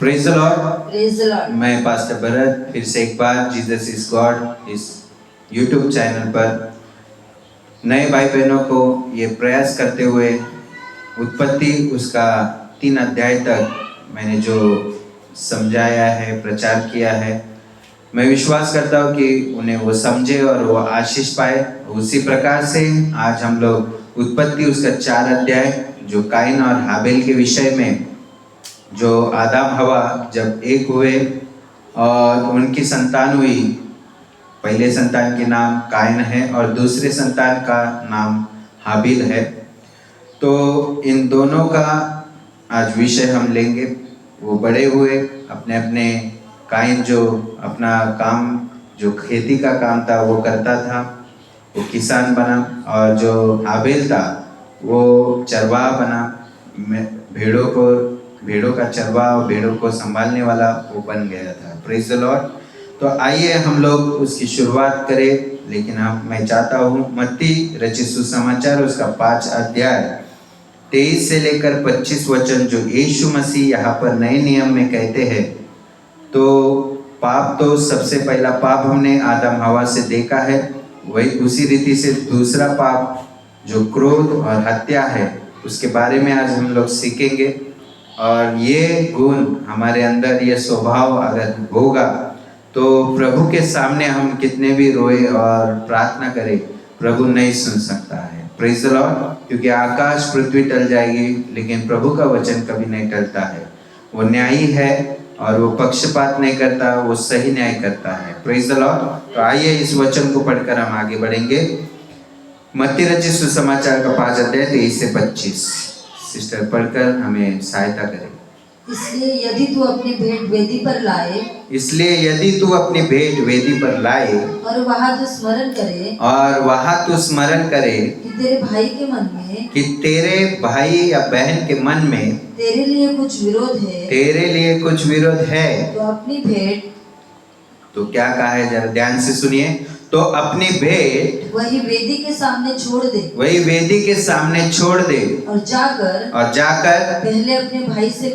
Praise the Lord. Praise the Lord. मैं pastor Bharat फिर से एक बार जीसस इज गॉड इस यूट्यूब चैनल पर नए भाई बहनों को ये प्रयास करते हुए उत्पत्ति उसका 3 अध्याय तक मैंने जो समझाया है, प्रचार किया है, मैं विश्वास करता हूँ कि उन्हें वो समझे और वो आशीष पाए। उसी प्रकार से आज हम लोग उत्पत्ति उसका 4 अध्याय जो काइन और हाबिल के विषय में, जो आदम हवा जब एक हुए और उनकी संतान हुई, पहले संतान के नाम काइन है और दूसरे संतान का नाम हाबिल है। तो इन दोनों का आज विषय हम लेंगे। वो बड़े हुए, अपने अपने काइन जो अपना काम, जो खेती का काम था वो करता था, वो किसान बना, और जो हाबिल था वो चरवाहा बना, भेड़ों का चरवाहा और भेड़ों को संभालने वाला वो बन गया था। Praise the Lord. तो आइए हम लोग उसकी शुरुआत करें, लेकिन मैं चाहता हूँ मत्ती रचित सुसमाचार उसका 5 अध्याय 23 से लेकर 25 वचन जो यीशु मसीह यहाँ पर नए नियम में कहते हैं। तो पाप तो सबसे पहला पाप हमने आदम हवा से देखा है, वही उसी रीति से दूसरा पाप जो क्रोध और हत्या है उसके बारे में आज हम लोग सीखेंगे। और ये गुण हमारे अंदर, ये स्वभाव अगर होगा तो प्रभु के सामने हम कितने भी रोए और प्रार्थना करें, प्रभु नहीं सुन सकता है। Praise the Lord. क्योंकि आकाश पृथ्वी टल जाएगी लेकिन प्रभु का वचन कभी नहीं टलता है। वो न्यायी है और वो पक्षपात नहीं करता, वो सही न्याय करता है। Praise the Lord. तो आइए इस वचन को पढ़कर हम आगे बढ़ेंगे। मत्ती रचित सुसमाचार का 5 अध्याय 23 से 25। सिस्टर पढ़कर हमें सहायता करें। इसलिए यदि तू अपनी भेंट वेदी पर लाए, इसलिए यदि तू अपनी भेंट वेदी पर लाए और वहाँ तू स्मरण करे, कि तेरे भाई के मन में, कि तेरे भाई या बहन के मन में तेरे लिए कुछ विरोध है, तो अपनी भेंट, तो क्या कहा है जरा ध्यान से सुनिए। तो अपनी भेंट वही वेदी के सामने छोड़ दे, और जाकर पहले अपने भाई से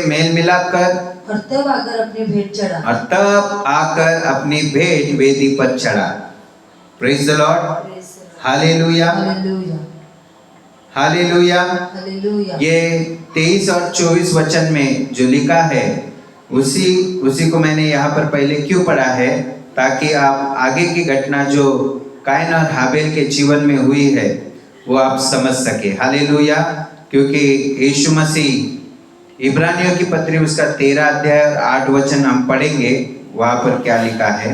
मेल मिलाप कर, और तब आकर अपनी भेंट वेदी पर चढ़ा। Praise the Lord. Hallelujah, hallelujah. Hallelujah. ये 23 और 24 वचन में जो लिखा है उसी को मैंने यहाँ पर पहले क्यों पढ़ा है, ताकि आप आगे की घटना जो काइन और हाबिल के जीवन में हुई है वो आप समझ सके। हालेलुया। क्योंकि यीशु मसीह, इब्रानियों की पत्री उसका 13 अध्याय और 8 वचन हम पढ़ेंगे, वहां पर क्या लिखा है।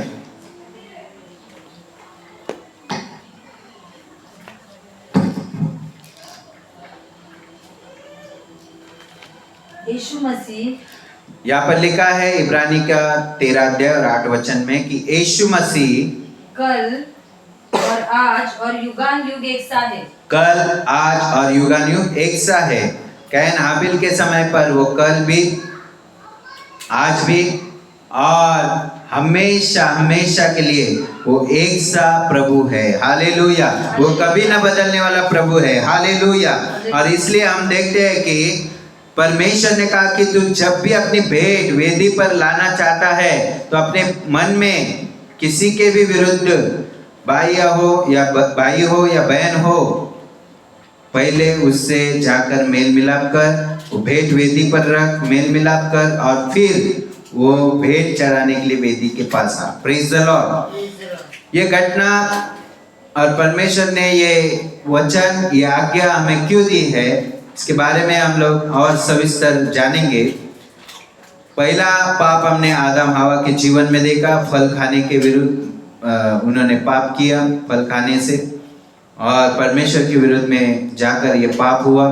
यीशु मसीह, यहाँ पर लिखा है इब्रानी का 13 अध्याय और 8 वचन में कि यीशु मसीह कल और आज और युगानुयुग एक सा है। कल, आज और युगानुयुग एक सा है। कैन हाबिल के समय पर वो कल भी, आज भी और हमेशा हमेशा के लिए वो एक सा प्रभु है। हालेलुया। वो कभी ना बदलने वाला प्रभु है। हालेलुया। और इसलिए हम देखते हैं कि परमेश्वर ने कहा कि तू जब भी अपनी भेंट वेदी पर लाना चाहता है तो अपने मन में किसी के भी विरुद्ध, भाई हो या बहन हो, पहले उससे जाकर मेल मिलाप कर, वो भेंट वेदी पर रख, मेल मिलाप कर, और फिर वो भेंट चढ़ाने के लिए वेदी के पास आ। Praise the lord. ये घटना और परमेश्वर ने ये वचन, ये आज्ञा हमें क्यों दी है, इसके बारे में हम लोग और सविस्तर जानेंगे। पहला पाप हमने आदम हवा के जीवन में देखा, फल खाने के विरुद्ध उन्होंने पाप किया, फल खाने से, और परमेश्वर के विरुद्ध में जाकर ये पाप हुआ।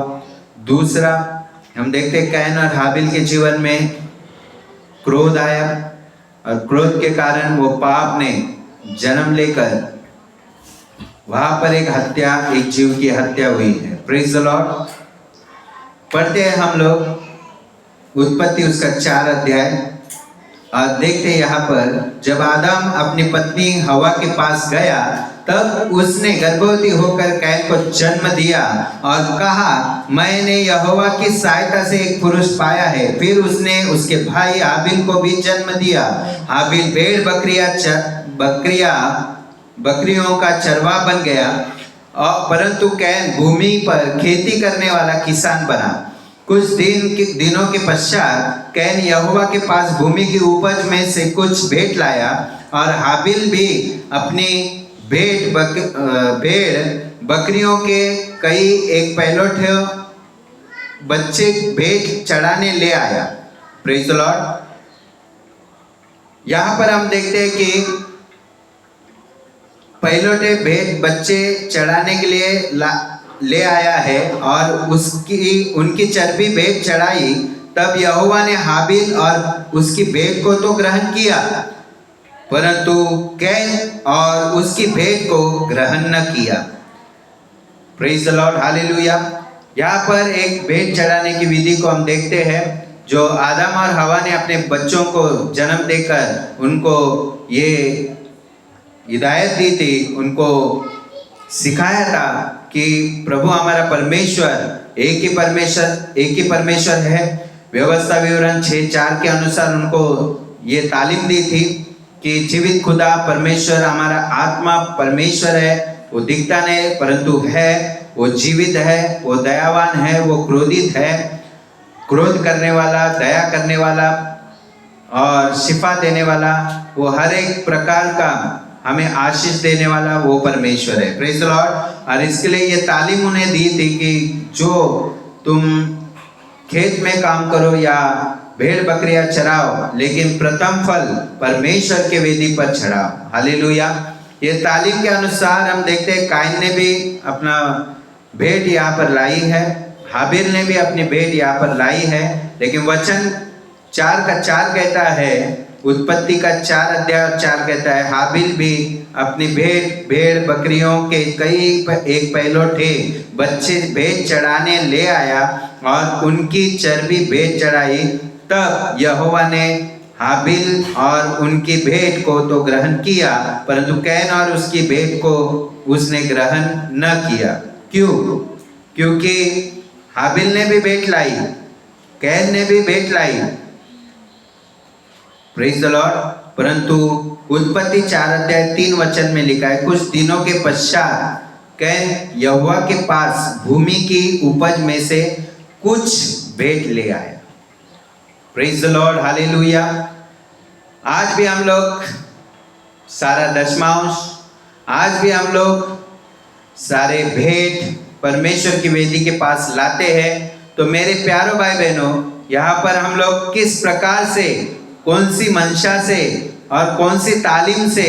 दूसरा हम देखते कैन और हाबिल के जीवन में क्रोध आया, और क्रोध के कारण वो पाप ने जन्म लेकर वहां पर एक जीव की हत्या हुई है। Praise the Lord. पढ़ते हैं हम लोग उत्पत्ति उसका 4 अध्याय और देखते हैं यहाँ पर जब आदम अपनी पत्नी हवा के पास गया तब उसने गर्भवती होकर कैन को जन्म दिया और कहा, मैंने यहोवा की सहायता से एक पुरुष पाया है। फिर उसने उसके भाई हाबिल को भी जन्म दिया। हाबिल भेड़ बकरियों का चरवाहा बन गया और परंतु कैन भूमि पर खेती करने वाला किसान बना। कुछ दिनों के पश्चात कैन यहोवा के पास भूमि की उपज में से कुछ भेंट लाया और हाबिल भी अपनी भेड़ बकरियों के कई एक पहलोठे बच्चे भेंट चढ़ाने ले आया। Praise the Lord. यहाँ पर हम देखते हैं कि पहलोठे भेंट बच्चे चढ़ाने के लिए ले आया है और उनकी चर्बी भेंट चढ़ाई। तब यहोवा ने हाबिल और उसकी भेंट को तो ग्रहण किया, परंतु कैन और उसकी भेंट को ग्रहण न किया। Praise the Lord, hallelujah. यहाँ पर एक भेंट चढ़ाने की विधि को हम देखते हैं, जो आदम और हवा ने अपने बच्चों को जन्म देकर उनको ये हिदायत दी थी, उनको सिखाया था कि प्रभु हमारा परमेश्वर एक ही परमेश्वर है। व्यवस्था विवरण 6:4 के अनुसार उनको ये तालीम दी थी कि जीवित खुदा परमेश्वर हमारा आत्मा परमेश्वर है। वो दिखता नहीं परंतु है, वो जीवित है, वो दयावान है, वो क्रोधित है, क्रोध करने वाला, दया करने वाला और शिफा देने वाला, वो हर एक प्रकार का हमें आशीष देने वाला वो परमेश्वर है। Praise the Lord. और इसके लिए ये तालीम उन्हें दी थी कि जो तुम खेत में काम करो या भेड़ बकरियां चराओ, लेकिन प्रथम फल परमेश्वर के वेदी पर चढ़ाओ। हालेलुया। ये तालीम के अनुसार हम देखते हैं काइन ने भी अपना भेंट यहाँ पर लाई है, हाबिल ने भी अपनी भेंट यहाँ पर लाई है। लेकिन वचन 4:4 कहता है, उत्पत्ति का 4:4 कहता है, हाबिल भी अपनी भेड़ बकरियों के कई एक पहलोठे बच्चे भेंट चढ़ाने ले आया और उनकी चर्बी भेंट चढ़ाई। तब यहोवा ने हाबिल और उनकी भेंट को तो ग्रहण किया, परंतु कैन और उसकी भेंट को उसने ग्रहण न किया। क्यों? क्योंकि हाबिल ने भी भेंट लाई, कैन ने भी भेंट लाई। Praise the Lord. परंतु उत्पत्ति 4:3 में लिखा है, कुछ दिनों के पश्चात कैन यहोवा के पास भूमि की उपज में से कुछ भेंट ले आया। Praise the Lord, hallelujah. आज भी हम लोग सारा दशमांश, आज भी हम लोग सारे भेंट परमेश्वर की वेदी के पास लाते हैं। तो मेरे प्यारों भाई बहनों, यहाँ पर हम लोग किस प्रकार से, कौन सी मंशा से और कौन सी तालीम से,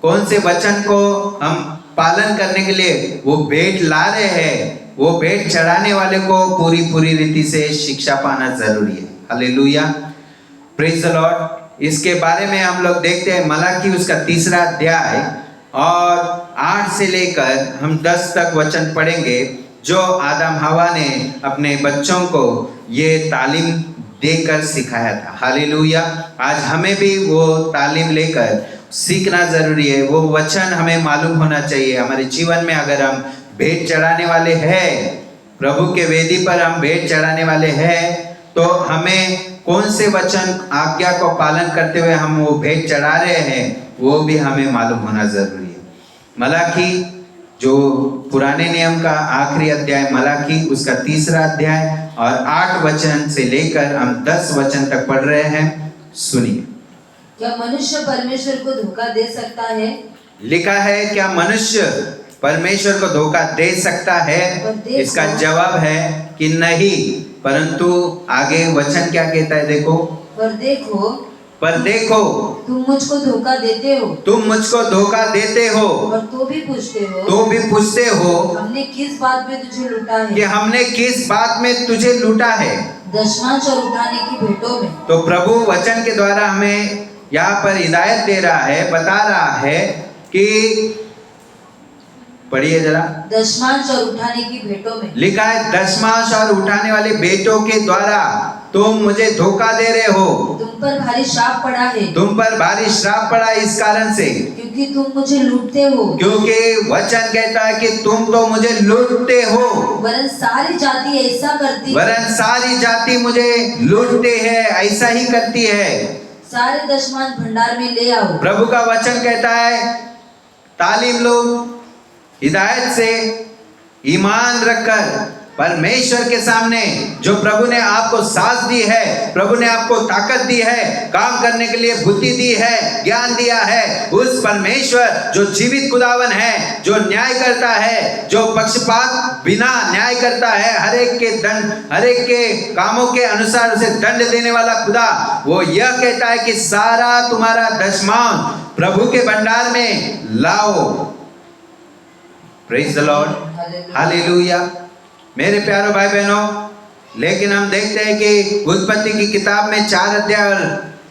कौन से वचन को हम पालन करने के लिए वो भेंट ला रहे हैं, वो भेंट चढ़ाने वाले को पूरी रीति से शिक्षा पाना जरूरी है। Hallelujah, praise the Lord. इसके बारे में हम लोग देखते हैं मलाकी उसका 3 अध्याय और 8 से लेकर हम 10 तक वचन पढ़ेंगे, जो आदम हवा ने अपने बच्चों को ये तालीम देकर सिखाया था। हालेलुया। आज हमें भी वो तालीम लेकर सीखना जरूरी है। वो वचन हमें मालूम होना चाहिए हमारे जीवन में। अगर हम भेंट चढ़ाने वाले हैं, प्रभु के वेदी पर हम भेंट चढ़ाने वाले हैं, तो हमें कौन से वचन आज्ञा को पालन करते हुए हम वो भेंट चढ़ा रहे हैं, वो भी हमें मालूम होना जरूरी है। मलाकी, जो पुराने नियम का आखिरी अध्याय मलाकी उसका 3 अध्याय और 8 वचन से लेकर हम 10 वचन तक पढ़ रहे हैं। सुनिए। क्या मनुष्य परमेश्वर को धोखा दे सकता है? लिखा है, क्या मनुष्य परमेश्वर को धोखा दे सकता है? इसका जवाब है कि नहीं। परंतु आगे वचन क्या कहता है, देखो। पर देखो तुम मुझको धोखा देते हो, तुम मुझको धोखा देते हो और तो भी पूछते हो हमने किस बात में तुझे लूटा है, कि हमने किस बात में तुझे लूटा है, दशमांश और उठाने की भेंटों में। तो प्रभु वचन के द्वारा हमें यहाँ पर हिदायत दे रहा है, बता रहा है कि, पढ़िए जरा, दशमांश और उठाने की भेंटों में लिखा है, दशमांश और उठाने वाले भेंटों के द्वारा तुम मुझे धोखा दे रहे हो। तुम पर भारी श्राप पड़ा है, तुम पर भारी श्राप पड़ा इस कारण से, क्योंकि क्योंकि तुम मुझे लूटते हो, क्योंकि वचन कहता है कि तुम तो मुझे लूटते हो, वरन सारी जाति ऐसा करती, वरन सारी जाति मुझे लूटते हैं, ऐसा ही करती है। सारे दशमांश भंडार में ले आओ। प्रभु का वचन कहता है तालीम लो, हिदायत से ईमान रखकर परमेश्वर के सामने, जो प्रभु ने आपको साथ दी है, प्रभु ने आपको ताकत दी है, काम करने के लिए बुद्धि दी है, ज्ञान दिया है, उस परमेश्वर जो जीवित खुदावन है, जो न्याय करता है, जो पक्षपात बिना न्याय करता है, हर एक के दंड, हर एक के कामों के अनुसार उसे दंड देने वाला खुदा, वो यह कहता है कि सारा तुम्हारा दशमांश प्रभु के भंडार में लाओ। Praise the Lord, hallelujah. मेरे प्यारे भाई बहनों, लेकिन हम देखते हैं कि उत्पत्ति की किताब में 4 अध्याय और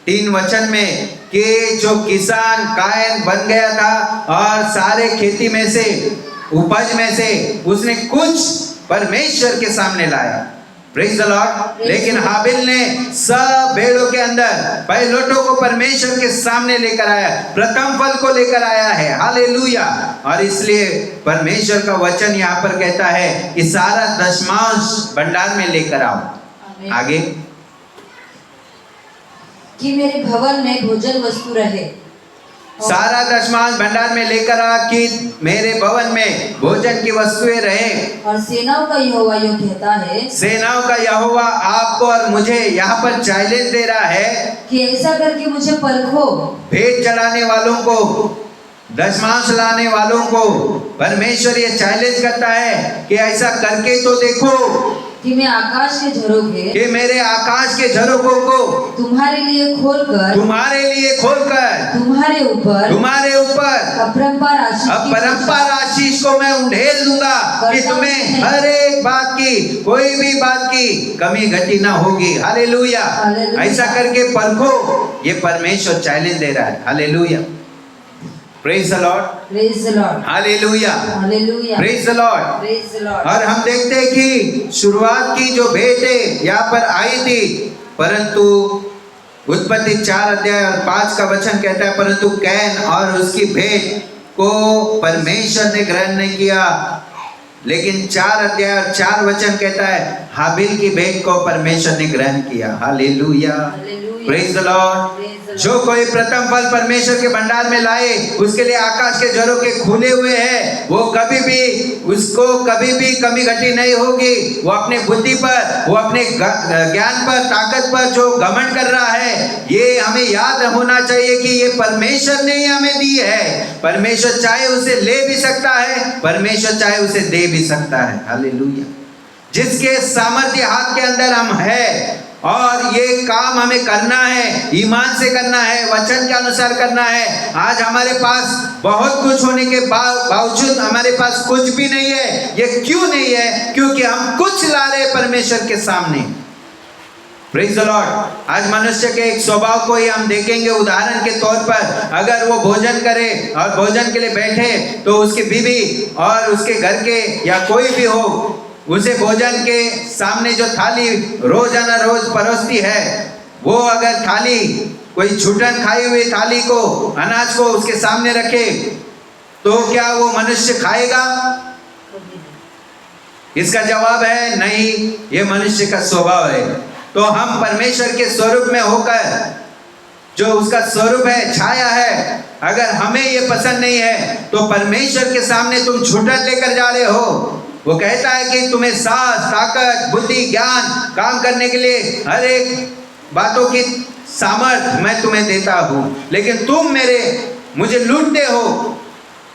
3 वचन में कि जो किसान कायन बन गया था और सारे खेती में से, उपज में से उसने कुछ परमेश्वर के सामने लाया। Praise the Lord. लेकिन हाबिल ने सब भेड़ों के अंदर पहिलौठों को परमेश्वर के सामने लेकर आया, प्रथम फल को लेकर आया है। हालेलुया। और इसलिए परमेश्वर का वचन यहाँ पर कहता है कि सारा दशमांश भंडार में लेकर आओ। आगे, कि मेरे भवन में भोजन वस्तु रहे, सारा दशमांश भंडार में लेकर आ कि मेरे भवन में भोजन की वस्तुएं रहे। और सेनाओं का यहोवा यूं कहता है, सेनाओं का यहोवा आपको और मुझे यहाँ पर चैलेंज दे रहा है कि ऐसा करके मुझे परखो। भेंट चढ़ाने वालों को, दशमांश लाने वालों को परमेश्वर ये चैलेंज करता है कि ऐसा करके तो देखो कि मैं आकाश के झरोखे, कि मेरे आकाश के झरोखों को तुम्हारे लिए खोलकर, तुम्हारे ऊपर अपरंपार आशीष को मैं उंडेल दूंगा कि तुम्हें हर एक बात की, कोई भी बात की कमी घटी ना होगी। हालेलुया। ऐसा करके परखो, ये परमेश्वर चैलेंज दे रहा है। Hallelujah. Praise the Lord. Praise the Lord. Hallelujah. Hallelujah. Praise the Lord. Praise the Lord. और हम देखते हैं कि शुरुआत की जो भेंटें यहाँ पर आई थी, परंतु उत्पत्ति 4 अध्याय और 5 का वचन कहता है परंतु कैन और उसकी भेंट को परमेश्वर ने ग्रहण नहीं किया। लेकिन 4 अध्याय और 4 वचन कहता है हाबिल की भेंट को परमेश्वर ने ग्रहण किया। हालेलुया। Praise the Lord. जो कोई प्रथम फल परमेश्वर के भंडार में लाए, उसके लिए आकाश के झरोखे खुले हुए हैं। वो कभी भी, उसको कभी भी कमी घटी नहीं होगी। वो अपने बुद्धि पर, वो अपने ज्ञान पर, ताकत पर जो घमंड कर रहा है, ये हमें याद होना चाहिए कि ये परमेश्वर ने ही हमें दी है। परमेश्वर चाहे उसे ले भी सकता है, परमेश्वर चाहे उसे दे भी सकता है। हालेलुया। जिसके सामर्थ्य हाथ के अंदर हम है और ये काम हमें करना है, ईमान से करना है, वचन के अनुसार करना है। आज हमारे पास बहुत कुछ होने के बावजूद हमारे पास कुछ भी नहीं है। ये क्यों नहीं है? क्योंकि हम कुछ ला रहे परमेश्वर के सामने। Praise the Lord. आज मनुष्य के एक स्वभाव को ही हम देखेंगे उदाहरण के तौर पर। अगर वो भोजन करे और भोजन के लिए बैठे तो उसकी बीवी और उसके घर के या कोई भी हो, उसे भोजन के सामने जो थाली रोजाना रोज परोसती है, वो अगर थाली, कोई छूटन खाई हुई थाली को, अनाज को उसके सामने रखे तो क्या वो मनुष्य खाएगा? इसका जवाब है नहीं, ये मनुष्य का स्वभाव है। तो हम परमेश्वर के स्वरूप में होकर, जो उसका स्वरूप है, छाया है, अगर हमें ये पसंद नहीं है तो परमेश्वर के सामने तुम छूटन लेकर जा रहे हो। वो कहता है कि तुम्हें साहस, ताकत, बुद्धि, ज्ञान, काम करने के लिए हर एक बातों की सामर्थ मैं तुम्हें देता हूँ, लेकिन तुम मुझे लूटते हो,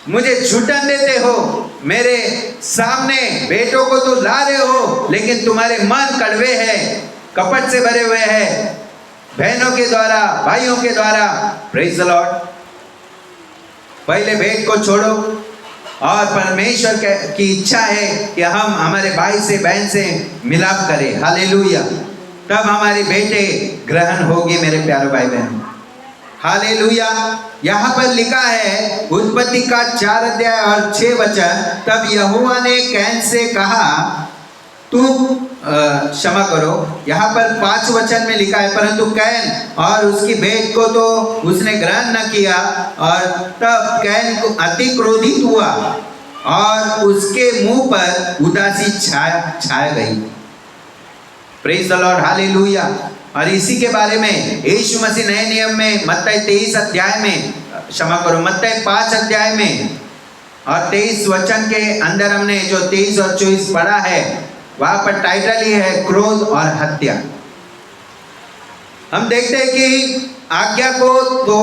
मुझे छूटन देते हो, मेरे सामने बेटों को तो ला रहे हो, लेकिन तुम्हारे मन कड़वे हैं, कपट से भरे हुए हैं, बहनों के द्वारा, भाइयों के द्वारा। Praise the Lord. पहले भेंट को छोड़ो और परमेश्वर की इच्छा है कि हम हमारे भाई से, बहन से मिलाप करें। हालेलुया। तब हमारी बेटे ग्रहण होगी मेरे प्यारे भाई बहन। हालेलुया। यहाँ पर लिखा है उत्पत्ति का 4 अध्याय और 6 वचन, तब यहोवा ने कैन से कहा, तू क्षमा करो, यहाँ पर 5 वचन में लिखा है, परंतु कैन और उसकी भेंट को तो उसने ग्रहण न किया, और तब कैन को अति क्रोधित हुआ और उसके मुंह पर उदासी छा गई। Praise the Lord, hallelujah. और इसी के बारे में यीशु मसीह नए नियम में मत्ती 23 अध्याय में, क्षमा करो, मत्ती 5 अध्याय में और 23 वचन के अंदर हमने जो 23 और 24 पढ़ा है, वहां पर टाइटल ही है क्रोध और हत्या। हम देखते हैं कि आज्ञा को तो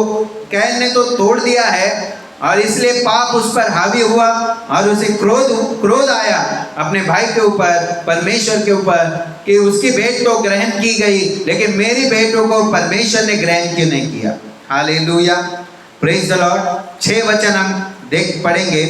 कैन ने तो तोड़ दिया है, और इसलिए पाप उस पर हावी हुआ और उसे क्रोध आया अपने भाई के ऊपर, परमेश्वर के ऊपर, कि उसकी भेंट तो ग्रहण की गई, लेकिन मेरी भेंटों को परमेश्वर ने ग्रहण क्यों नहीं किया। Hallelujah, praise the Lord. 6 वचन हम पढ़ेंगे।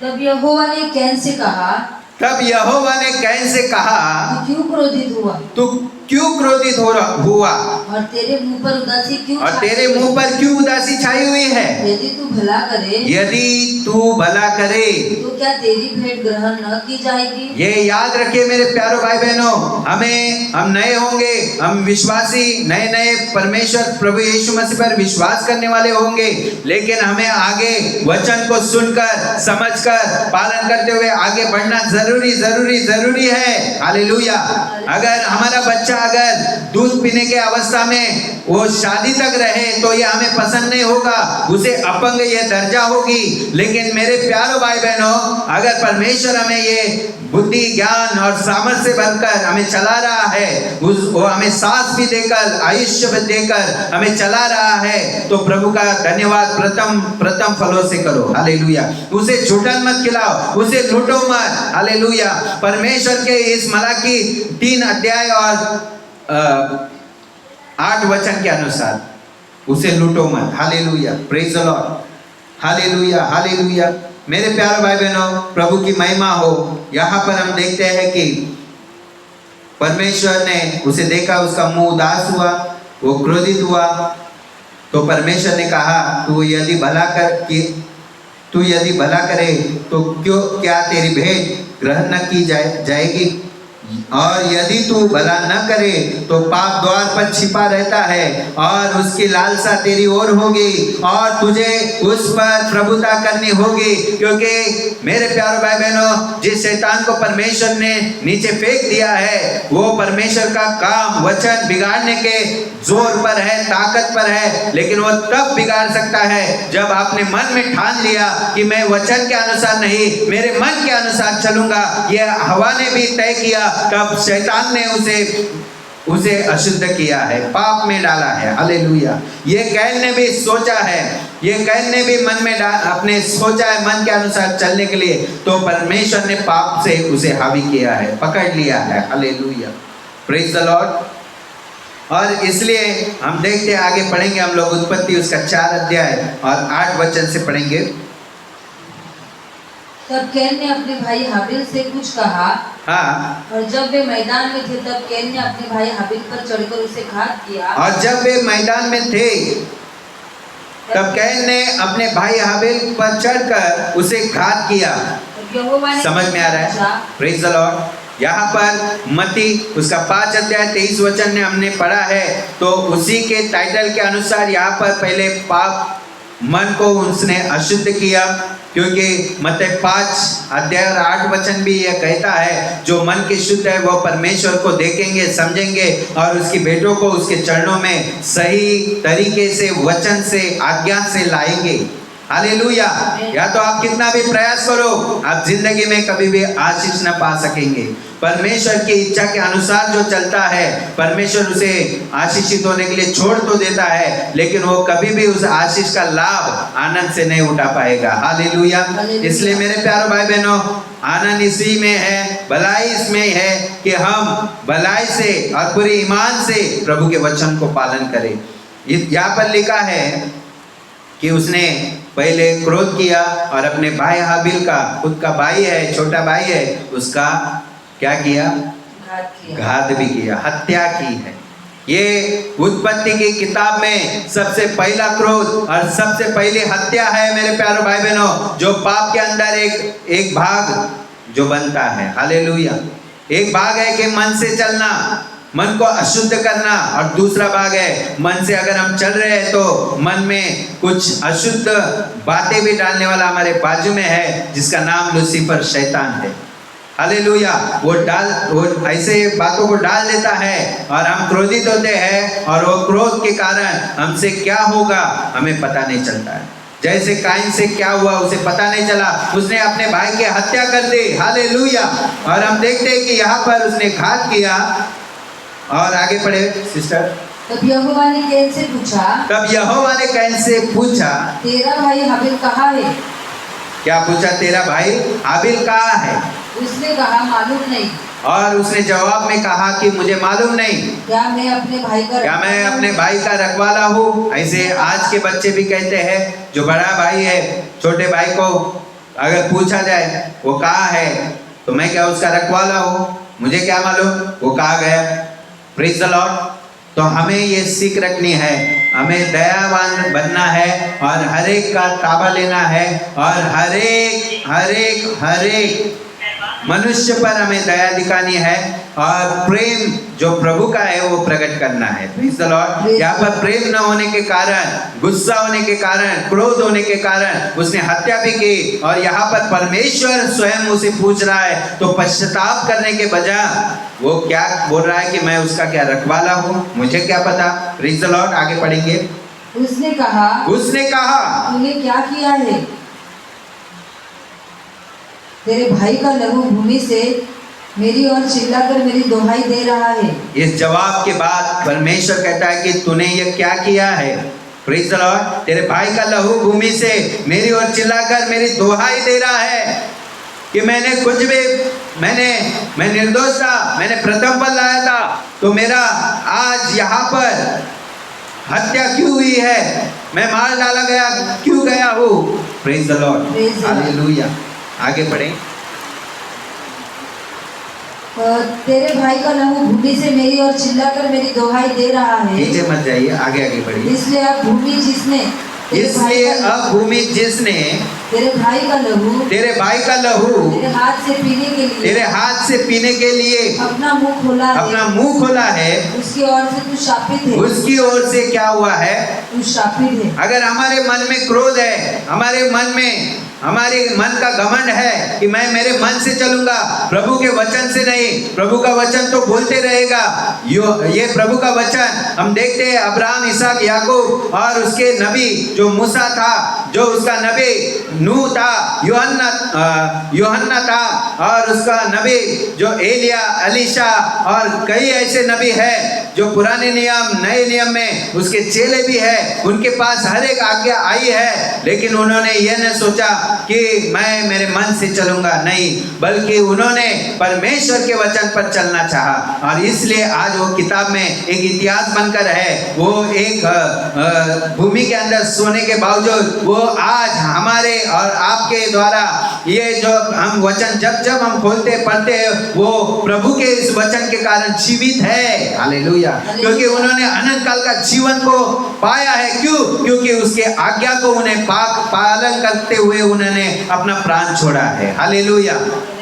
तब यहोवा ने कैन से कहा, तब यहोवा ने कैन से कहा, तू क्यों क्रोधित हुआ? तू क्यों क्रोधित हुआ? और तेरे मुंह पर उदासी क्यों? और तेरे मुंह पर क्यों उदासी छाई हुई है? यदि तू भला करे, यदि तू भला करे, तो क्या तेरी भेंट ग्रहण न की जाएगी? ये याद रखिए मेरे प्यारे भाई बहनों, हम नए होंगे, हम विश्वासी नए परमेश्वर प्रभु यीशु मसीह पर विश्वास करने वाले होंगे, लेकिन हमें आगे वचन को सुनकर समझकर पालन करते हुए आगे बढ़ना जरूरी है। हालेलुया। अगर हमारा बच्चा अगर दूध पीने के अवस्था में वो शादी तक रहे तो ये हमें पसंद नहीं होगा, उसे अपंग ये दर्जा होगी। लेकिन मेरे प्यारे भाई बहनों, अगर परमेश्वर हमें ये बुद्धि ज्ञान और सामर्थ्य बनकर हमें चला रहा है, वो हमें सांस भी देकर आयुष्य भी देकर हमें चला रहा है, तो प्रभु का धन्यवाद प्रथम फलों से करो। हालेलुया। उसे झूठन मत खिलाओ, उसे लूटो मत। हालेलुया। परमेश्वर के इस मलाकी 3 अध्याय और 8 वचन के अनुसार उसे लूटो मत। Hallelujah, praise the Lord, hallelujah, hallelujah. मेरे प्यारे भाई बहनों, प्रभु की महिमा हो। यहाँ पर हम देखते हैं कि परमेश्वर ने उसे देखा, उसका मुंह उदास हुआ, वो क्रोधित हुआ, तो परमेश्वर ने कहा, तू यदि भला करे तो क्या तेरी भेंट ग्रहण न की जाएगी? और यदि तू भला न करे तो पाप द्वार पर छिपा रहता है और उसकी लालसा तेरी ओर होगी और तुझे उस पर प्रभुता करनी होगी। क्योंकि मेरे प्यारे भाई बहनों, जिस शैतान को परमेश्वर ने नीचे फेंक दिया है, वो परमेश्वर का काम वचन बिगाड़ने के जोर पर है, ताकत पर है, लेकिन वो तब बिगाड़ सकता है जब आपने मन में ठान लिया कि मैं वचन के अनुसार नहीं, मेरे मन के अनुसार चलूंगा। ये हवा ने भी तय किया, कब शैतान ने उसे अशुद्ध किया है, पाप में डाला है। हालेलुया। ये कैन ने भी सोचा है, ये कैन ने भी मन में अपने सोचा है मन के अनुसार चलने के लिए, तो परमेश्वर ने पाप से उसे हावी किया है, पकड़ लिया है। Hallelujah, praise the Lord. और इसलिए हम देखते हैं, आगे पढ़ेंगे हम लोग उत्पत्ति उसका 4 अध्याय और 8 वचन से पढ़ेंगे। तब कैन ने अपने भाई हाबिल से कुछ कहा। हाँ। और जब वे मैदान में थे तब कैन ने अपने भाई हाबिल पर चढ़कर उसे घात किया। और जब वे मैदान में थे तब कैन ने अपने भाई हाबिल पर चढ़कर उसे घात किया। समझ में आ रहा है? Praise the Lord. यहाँ पर मत्ती उसका 5 अध्याय 23 वचन ने हमने पढ़ा है, तो उसी के टाइटल के अनुसार यहाँ पर पहले पाप मन को उसने अशुद्ध किया, क्योंकि मत्ती 5 अध्याय और 8 वचन भी यह कहता है, जो मन के शुद्ध है वो परमेश्वर को देखेंगे, समझेंगे और उसकी भेंटों को उसके चरणों में सही तरीके से वचन से आज्ञा से लाएंगे। हालेलुया। या तो आप कितना भी प्रयास करो, आप जिंदगी में कभी भी आशीष न पा सकेंगे। परमेश्वर की इच्छा के अनुसार जो चलता है, परमेश्वर उसे आशीषित होने के लिए छोड़ तो देता है, लेकिन वो कभी भी उस आशीष का लाभ आनंद से नहीं उठा पाएगा। हालेलुया। इसलिए मेरे प्यारे भाई बहनों, आनंद इसी में है, भलाई इसमें है कि हम भलाई से और पूरे ईमान से प्रभु के वचन को पालन करें। यहाँ पर लिखा है कि उसने पहले क्रोध किया और अपने भाई हाबिल का, खुद का भाई है, छोटा भाई है, उसका क्या किया? घात भी किया, हत्या की है। ये उत्पत्ति की किताब में सबसे पहला क्रोध और सबसे पहली हत्या है मेरे प्यारे भाई बहनों, जो पाप के अंदर एक भाग जो बनता है। हालेलुया। एक भाग है कि मन से चलना, मन को अशुद्ध करना, और दूसरा भाग है मन से अगर हम चल रहे हैं तो मन में कुछ अशुद्ध बातें भी डालने वाला हमारे बाजू में है, जिसका नाम लूसीफर शैतान है। हालेलुया। वो ऐसे बातों को डाल देता है और हम क्रोधित होते हैं, और वो क्रोध के कारण हमसे क्या होगा हमें पता नहीं चलता है। जैसे काइन से क्या हुआ उसे पता नहीं चला, उसने अपने भाई की हत्या कर दी। हालेलुया। और हम देखते हैं कि यहाँ पर उसने घात किया। और आगे पढ़े सिस्टर। तब यहोवा ने कैन से पूछा, तेरा भाई हाबिल कहाँ है? क्या पूछा? तेरा भाई हाबिल कहाँ है? उसने कहा, मालूम नहीं। और उसने जवाब में कहा कि मुझे मालूम नहीं। क्या मैं अपने भाई का रखवाला हूँ? ऐसे आज के बच्चे भी कहते हैं, जो बड़ा भाई है छोटे भाई को अगर पूछा जाए वो कहाँ है, तो मैं क्या उसका रखवाला हूँ? मुझे क्या मालूम वो कहाँ गया। Praise the Lord. तो हमें ये सीख रखनी है, हमें दयावान बनना है और हर एक का ताबा लेना है, और हर एक मनुष्य पर हमें दया दिखानी है, और प्रेम जो प्रभु का है वो प्रकट करना है। Praise the Lord. यहाँ पर प्रेम न होने के कारण, गुस्सा होने के कारण, क्रोध होने के कारण उसने हत्या भी की, और यहाँ पर परमेश्वर स्वयं उसे पूछ रहा है, तो पश्चाताप करने के बजाय वो क्या बोल रहा है कि मैं उसका क्या रखवाला हूँ, मुझे क्या पता। Praise the Lord. आगे पढ़ेंगे। उसने कहा, तूने क्या किया है? तेरे भाई का लहू भूमि से मेरी ओर चिल्लाकर मेरी दुहाई दे रहा है। इस जवाब के बाद परमेश्वर कहता है कि तूने ये क्या किया है? Praise the Lord. तेरे भाई का लहू भूमि से मेरी ओर चिल्लाकर मेरी दुहाई दे रहा है कि मैंने कुछ भी, मैं निर्दोष था, मैंने प्रथम फल लाया था, तो मेरा आज यहाँ पर हत्या क्यों हुई है? मैं मार डाला गया क्यों गया हूँ? Praise the Lord. हालेलुया। आगे बढ़े। तेरे भाई का लहू भूमि से मेरी ओर चिल्लाकर मेरी दुहाई दे रहा है। नीचे मत जाइए, आगे बढ़िए। इसलिए अब भूमि जिसने तेरे भाई का लहू तेरे हाथ से पीने के लिए अपना मुंह खोला है, उसकी ओर से तू शापित है। उसकी ओर से क्या हुआ है? तू शापित है। अगर हमारे मन में क्रोध है, हमारे मन का घमंड है कि मैं मेरे मन से चलूंगा, प्रभु के वचन से नहीं, प्रभु का वचन तो बोलते रहेगा। ये प्रभु का वचन हम देखते हैं, अब्राहम, इसहाक, याकूब, और उसके नबी जो मूसा था, जो उसका नबी नूह था, यूहन्ना था, और उसका नबी जो एलिया, एलीशा, और कई ऐसे नबी है जो पुराने नियम नए नियम में उसके चेले भी है। उनके पास हर एक आज्ञा आई है, लेकिन उन्होंने यह न सोचा कि मैं मेरे मन से चलूंगा, नहीं, बल्कि उन्होंने परमेश्वर के वचन पर चलना चाहा, और इसलिए आज वो किताब में एक इतिहास बनकर है। वो एक भूमि के अंदर सोने के बावजूद वो आज हमारे और आपके द्वारा ये जो हम वचन जब हम खोलते पढ़ते हैं, वो प्रभु के इस वचन के कारण जीवित है। हालेलुया। क्योंकि उन्होंने अनंत काल का जीवन को पाया है। क्यों? क्योंकि उसके आज्ञा को उन्हें पालन करते हुए उन्होंने अपना प्राण छोड़ा है। हालेलुया।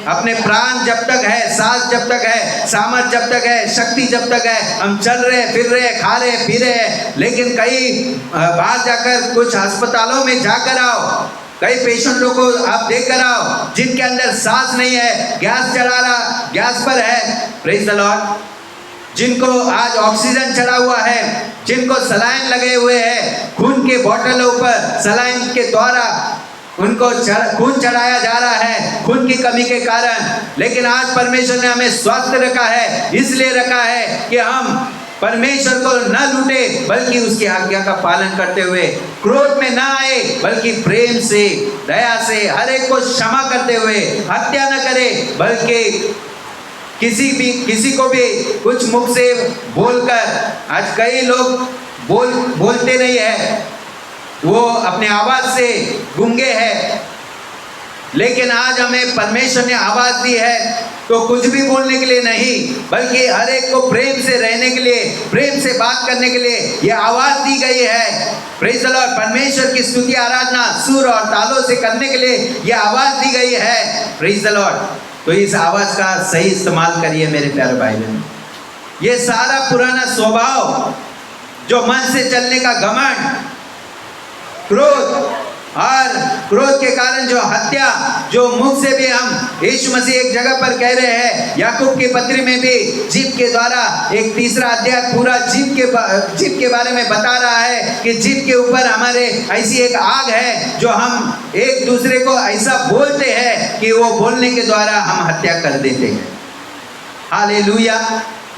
अपने प्राण जब तक है, सांस जब तक है, सामर्थ जब तक है, शक्ति जब तक है, हम चल रहे, फिर रहे, खा रहे, पी रहे हैं। लेकिन कई बाहर जाकर कुछ अस्पतालों में जाकर आओ, कई पेशेंटों को आप देख कर आओ जिनके अंदर सांस नहीं है, गैस पर है। Praise the Lord. जिनको आज ऑक्सीजन चढ़ा हुआ है, जिनको सलाइन लगे हुए हैं, खून के बोतलों पर सलाइन के द्वारा उनको खून चढ़ाया जा रहा है, खून की कमी के कारण। लेकिन आज परमेश्वर ने हमें स्वस्थ रखा है, इसलिए रखा है कि हम परमेश्वर को न लूटे, बल्कि उसकी आज्ञा का पालन करते हुए क्रोध में ना आए, बल्कि प्रेम से, दया से हर एक को क्षमा करते हुए, हत्या न करे, बल्कि किसी को भी कुछ मुख से बोलकर, आज कई लोग बोलते नहीं है, वो अपने आवाज से गूंगे हैं। लेकिन आज हमें परमेश्वर ने आवाज दी है, तो कुछ भी बोलने के लिए नहीं, बल्कि हर एक को प्रेम से रहने के लिए, प्रेम से बात करने के लिए ये आवाज दी गई है। Praise the Lord. परमेश्वर की स्तुति आराधना सुर और तालों से करने के लिए ये आवाज दी गई है। Praise the Lord. तो इस आवाज का सही इस्तेमाल करिए मेरे प्यारे भाई बहन। ये सारा पुराना स्वभाव, जो मन से चलने का घमंड, क्रोध, और क्रोध के कारण जो हत्या, जो मुख से भी हम यीशु मसीह एक जगह पर कह रहे हैं, याकूब की पत्री में भी जीभ के द्वारा एक तीसरा अध्याय पूरा जीभ के बारे में बता रहा है कि जीभ के ऊपर हमारे ऐसी एक आग है जो हम एक दूसरे को ऐसा बोलते हैं कि वो बोलने के द्वारा हम हत्या कर देते हैं। हालेलुया।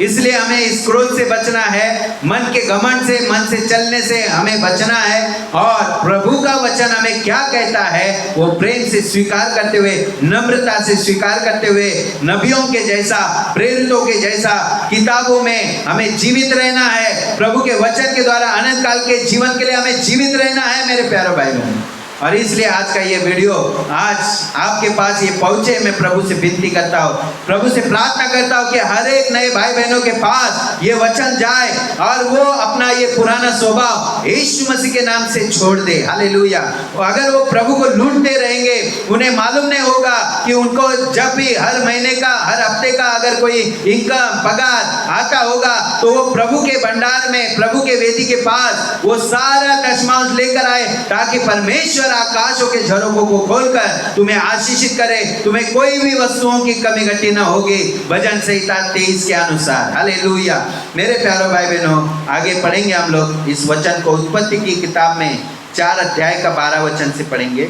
इसलिए हमें इस क्रोध से बचना है, मन के घमंड से, मन से चलने से हमें बचना है। और प्रभु का वचन हमें क्या कहता है, वो प्रेम से स्वीकार करते हुए, नम्रता से स्वीकार करते हुए, नबियों के जैसा, प्रेरितों के जैसा किताबों में हमें जीवित रहना है। प्रभु के वचन के द्वारा अनंत काल के जीवन के लिए हमें जीवित रहना है मेरे प्यारे भाई बहन। और इसलिए आज का ये वीडियो आज आपके पास ये पहुंचे, मैं प्रभु से विनती करता हूँ, प्रभु से प्रार्थना करता हूँ कि हर एक नए भाई बहनों के पास ये वचन जाए और वो अपना ये पुराना स्वभाव यीशु मसीह के नाम से छोड़ दे। हालेलुया। अगर वो प्रभु को लूटते रहेंगे, उन्हें मालूम नहीं होगा कि उनको जब भी हर महीने का, हर हफ्ते का अगर कोई इनकम, पगार आता होगा तो वो प्रभु के भंडार में, प्रभु के वेदी के पास वो सारा दशमांश लेकर आए, ताकि परमेश्वर आकाशों के झरोखों को खोलकर तुम्हें आशीषित करे, तुम्हें कोई भी वस्तुओं की कमी घटी ना होगी, भजन संहिता 23 के अनुसार। हालेलुया। मेरे प्यारे भाई बहनों, आगे पढ़ेंगे हम लोग इस वचन को। उत्पत्ति की किताब में 4 अध्याय का 12 वचन से पढ़ेंगे।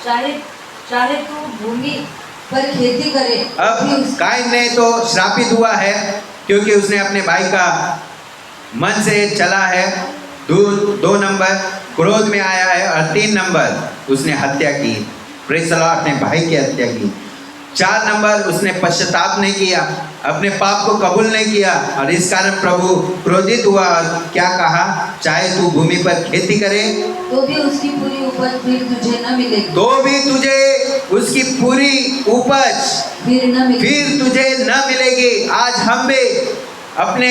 चाहे तू भूमि पर खेती करे। अब काइन ने तो श्रापित हुआ है क्योंकि उसने अपने भाई का मन से चला है। 2 नंबर क्रोध में आया है, और 3 नंबर उसने हत्या की, प्रेज़ द लॉर्ड, अपने भाई की हत्या की। 4 नंबर उसने पश्चाताप नहीं किया, अपने पाप को कबूल नहीं किया, और इस कारण प्रभु क्रोधित हुआ और क्या कहा, चाहे तू भूमि पर खेती करे तो भी उसकी पूरी उपज फिर तुझे न मिलेगी, तो भी तुझे उसकी पूरी उपज फिर तुझे न मिलेगी। आज हम भी अपने,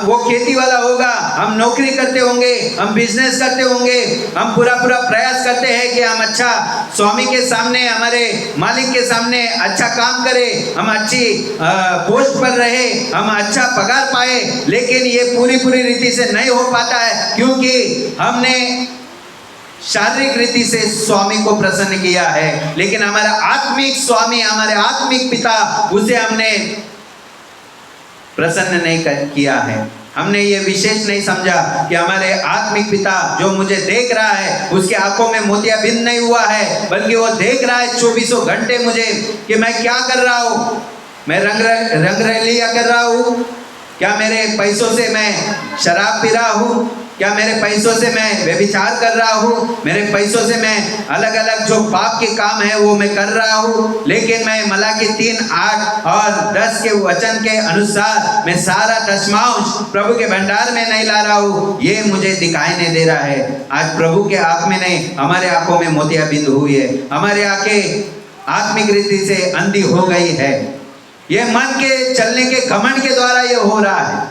वो खेती वाला होगा, हम नौकरी करते होंगे, हम बिजनेस करते होंगे, हम पूरा प्रयास करते हैं कि हम अच्छा स्वामी के सामने, हमारे मालिक के सामने अच्छा काम करें, हम अच्छी पोस्ट पर रहे, हम अच्छा पगार पाए, लेकिन ये पूरी रीति से नहीं हो पाता है, क्योंकि हमने शारीरिक रीति से स्वामी को प्रसन्न किया है, लेकिन हमारा आत्मिक स्वामी, हमारे आत्मिक पिता, उसे हमने प्रसन्न नहीं किया है। हमने ये विशेष नहीं समझा कि हमारे आत्मिक पिता जो मुझे देख रहा है, उसके आंखों में मोतियाबिंद नहीं हुआ है, बल्कि वो देख रहा है 24 घंटे मुझे कि मैं क्या कर रहा हूँ। मैं रंगरलिया कर रहा हूँ क्या? मेरे पैसों से मैं शराब पी रहा हूँ क्या? मेरे पैसों से मैं व्यभिचार कर रहा हूँ? मेरे पैसों से मैं अलग अलग जो पाप के काम है वो मैं कर रहा हूँ? लेकिन मैं मलाकी 3, 8 और 10 के वचन के अनुसार मैं सारा दशमांश प्रभु के भंडार में नहीं ला रहा हूँ, ये मुझे दिखाई नहीं दे रहा है। आज प्रभु के आँख में नहीं, हमारे आंखों में मोतियाबिंद हुई है, हमारे आंखें आत्मिक रीति से अंधी हो गई है। ये मन के चलने के घमंड के द्वारा ये हो रहा है।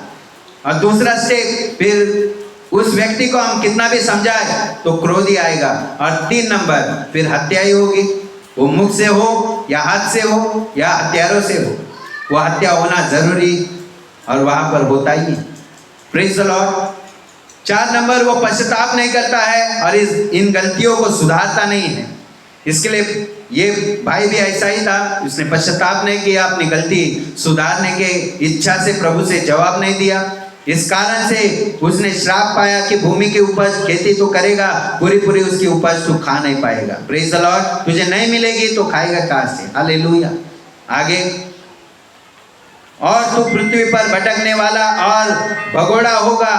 और दूसरा स्टेप, फिर उस व्यक्ति को हम कितना भी समझाए तो क्रोध ही आएगा। और 3 नंबर, फिर हत्या ही होगी, वो मुख से हो या हाथ से हो या हथियारों से हो, वो हत्या होना जरूरी और वहां पर होता ही। Praise the lord. 4 नंबर, वो पश्चाताप नहीं करता है और इन गलतियों को सुधारता नहीं है। इसके लिए ये भाई भी ऐसा ही था, उसने पश्चाताप नहीं किया, अपनी गलती सुधारने के इच्छा से प्रभु से जवाब नहीं दिया। इस कारण से उसने श्राप पाया कि भूमि की उपज, खेती तो करेगा, पूरी उसकी उपज तू खा नहीं पाएगा। Praise the Lord. तुझे नहीं मिलेगी तो खाएगा कहाँ से? हालेलुया। आगे, और तू पृथ्वी पर भटकने वाला और भगोड़ा होगा।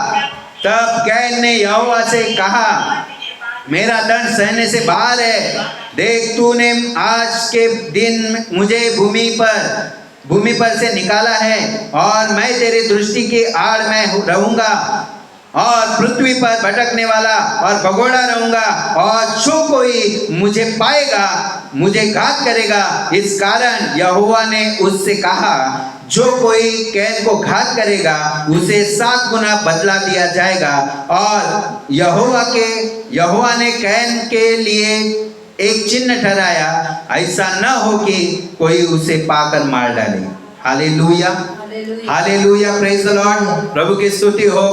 तब कैन ने यहोवा से कहा, मेरा दंड सहने से बाहर है। देख, तूने आज के दिन मुझे भूमि पर से निकाला है, और मैं तेरी दृष्टि की आड़ में रहूंगा और पृथ्वी पर भटकने वाला और भगोड़ा रहूंगा, और जो कोई मुझे पाएगा मुझे घात करेगा। इस कारण यहोवा ने उससे कहा, जो कोई कैन को घात करेगा उसे 7 गुना बदला दिया जाएगा। और यहोवा ने कैन के लिए एक चिन्ह ठहराया, ऐसा न हो कि कोई उसे पाकर मार डाले। Hallelujah, hallelujah. Hallelujah, praise the lord. प्रभु की स्तुति हो।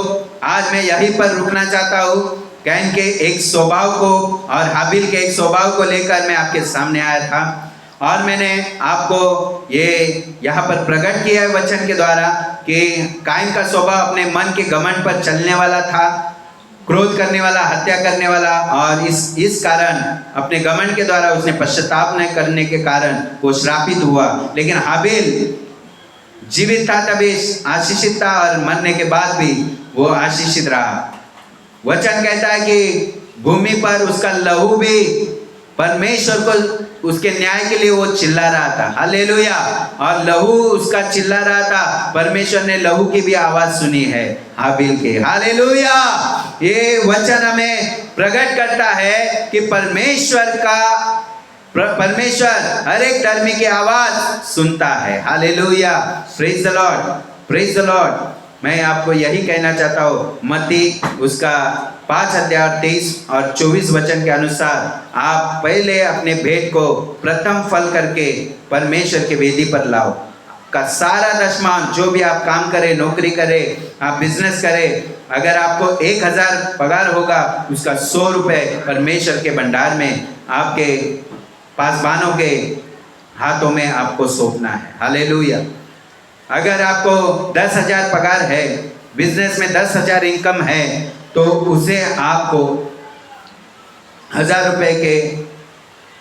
आज मैं यहीं पर रुकना चाहता हूँ। कैन के एक स्वभाव को और हाबिल के एक स्वभाव को लेकर मैं आपके सामने आया था, और मैंने आपको ये यहाँ पर प्रकट किया है वचन के द्वारा कि काइन का स्वभाव अपने मन के घमंड पर चलने वाला था, क्रोध करने वाला, हत्या करने वाला, और इस कारण अपने घमंड के द्वारा उसने पश्चाताप न करने के कारण वो श्रापित हुआ। लेकिन हाबिल जीवित था तभी आशीषित था, और मरने के बाद भी वो आशीषित रहा। वचन कहता है कि भूमि पर उसका लहू भी परमेश्वर को उसके न्याय के लिए वो चिल्ला रहा था। हालेलुया। और लहू उसका चिल्ला रहा था, परमेश्वर ने लहू की भी आवाज सुनी है हाबिल के। हालेलुया। ये वचन हमें प्रकट करता है कि परमेश्वर हर एक धर्मी की आवाज सुनता है। Hallelujah, praise the Lord, praise the Lord. मैं आपको यही कहना चाहता हूँ, मत्ती उसका 5 अध्याय 23 और 24 वचन के अनुसार आप पहले अपने भेंट को प्रथम फल करके परमेश्वर के वेदी पर लाओ। का सारा दशमांश, जो भी आप काम करें, नौकरी करें, आप बिजनेस करें, अगर आपको 1000 पगार होगा, उसका 100 रुपये परमेश्वर के भंडार में आपके पासबानों के हाथों में आपको सौंपना है। हालेलुया। अगर आपको 10,000 पगार है, बिजनेस में 10,000 इनकम है, तो उसे आपको 1000 रुपए के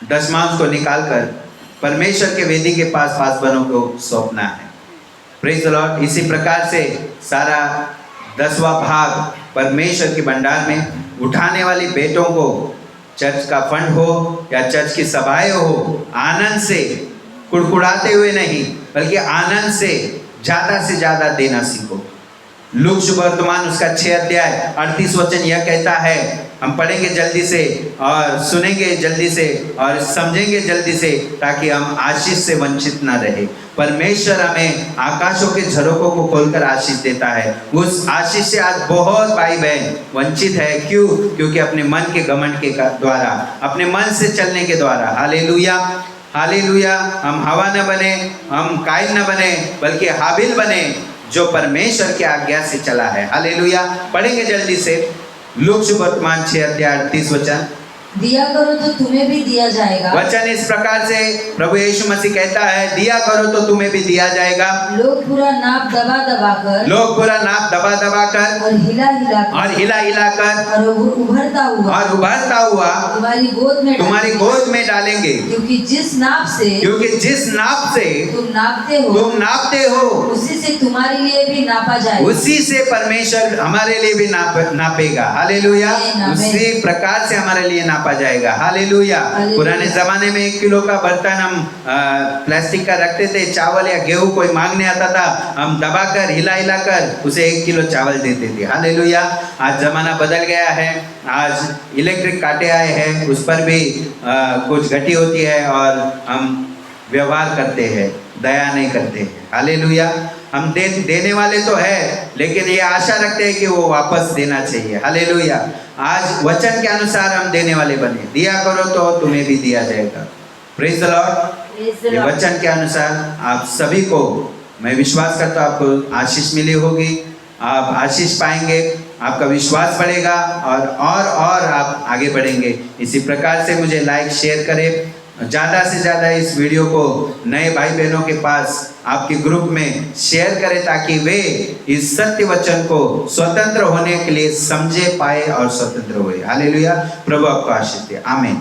दशमांश को निकालकर परमेश्वर के वेदी के पास पासबानों को सौंपना है। Praise the Lord. इसी प्रकार से सारा 10वां भाग परमेश्वर के भंडार में उठाने वाली बेटों को, चर्च का फंड हो या चर्च की सभाएं हो, आनंद से, कुड़कुड़ाते हुए नहीं, बल्कि आनंद से ज्यादा देना सीखो। लूक शुभवर्तमान उसका 6 अध्याय 38 वचन यह कहता है, हम पढ़ेंगे जल्दी से और सुनेंगे जल्दी से और समझेंगे जल्दी से, ताकि हम आशीष से वंचित ना रहे। परमेश्वर हमें आकाशों के झरोकों को खोलकर आशीष देता है। उस आशीष से आज बहुत भाई बहन वंचित है। क्यों? क्योंकि अपने मन के घमंड के द्वारा, अपने मन से चलने के द्वारा। Hallelujah, hallelujah. हम हवा न बने, हम काइन न बने, बल्कि हाबिल बने, जो परमेश्वर की आज्ञा से चला है। हालेलुया। पढ़ेंगे जल्दी से लूक शुभवर्तमान 6 अध्याय 38 वचन। दिया करो तो तुम्हें भी दिया जाएगा। वचन इस प्रकार से प्रभु यीशु मसीह कहता है, दिया करो तो तुम्हें भी दिया जाएगा। लोग पूरा नाप दबा दबा कर, लोग पूरा नाप दबा दबा कर और हिला हिला कर और उभरता हुआ तुम्हारी गोद में डालेंगे। क्योंकि जिस नाप से तुम नापते हो उसी से तुम्हारे लिए भी नापा जाएगा। उसी से परमेश्वर हमारे लिए भी नापेगा। हालेलुया। उसी प्रकार से हमारे लिए नापा जाएगा। हालेलुया। पुराने जमाने में 1 किलो का बर्तन हम प्लास्टिक का रखते थे, चावल या गेहूं कोई मांगने आता था, हम दबाकर हिला कर उसे 1 किलो चावल देते थे। हालेलुया। आज जमाना बदल गया है, आज इलेक्ट्रिक कांटे आए हैं, उस पर भी कुछ घटी होती है और हम व्यवहार करते हैं, दया नहीं करते। हालेलुया। हम देने वाले तो है, लेकिन ये आशा रखते हैं कि वो वापस देना चाहिए। हालेलुया। आज वचन के अनुसार हम देने वाले बने। दिया करो तो तुम्हें भी दिया जाएगा। Praise the lord. ये वचन के अनुसार आप सभी को मैं विश्वास करता हूँ आपको आशीष मिली होगी, आप आशीष पाएंगे, आपका विश्वास बढ़ेगा और आप आगे बढ़ेंगे। इसी प्रकार से मुझे लाइक शेयर करें, ज़्यादा से ज़्यादा इस वीडियो को नए भाई बहनों के पास आपके ग्रुप में शेयर करें, ताकि वे इस सत्य वचन को स्वतंत्र होने के लिए समझे पाए और स्वतंत्र हुए। हालेलुया। प्रभु आपको आशीष दे। आमीन।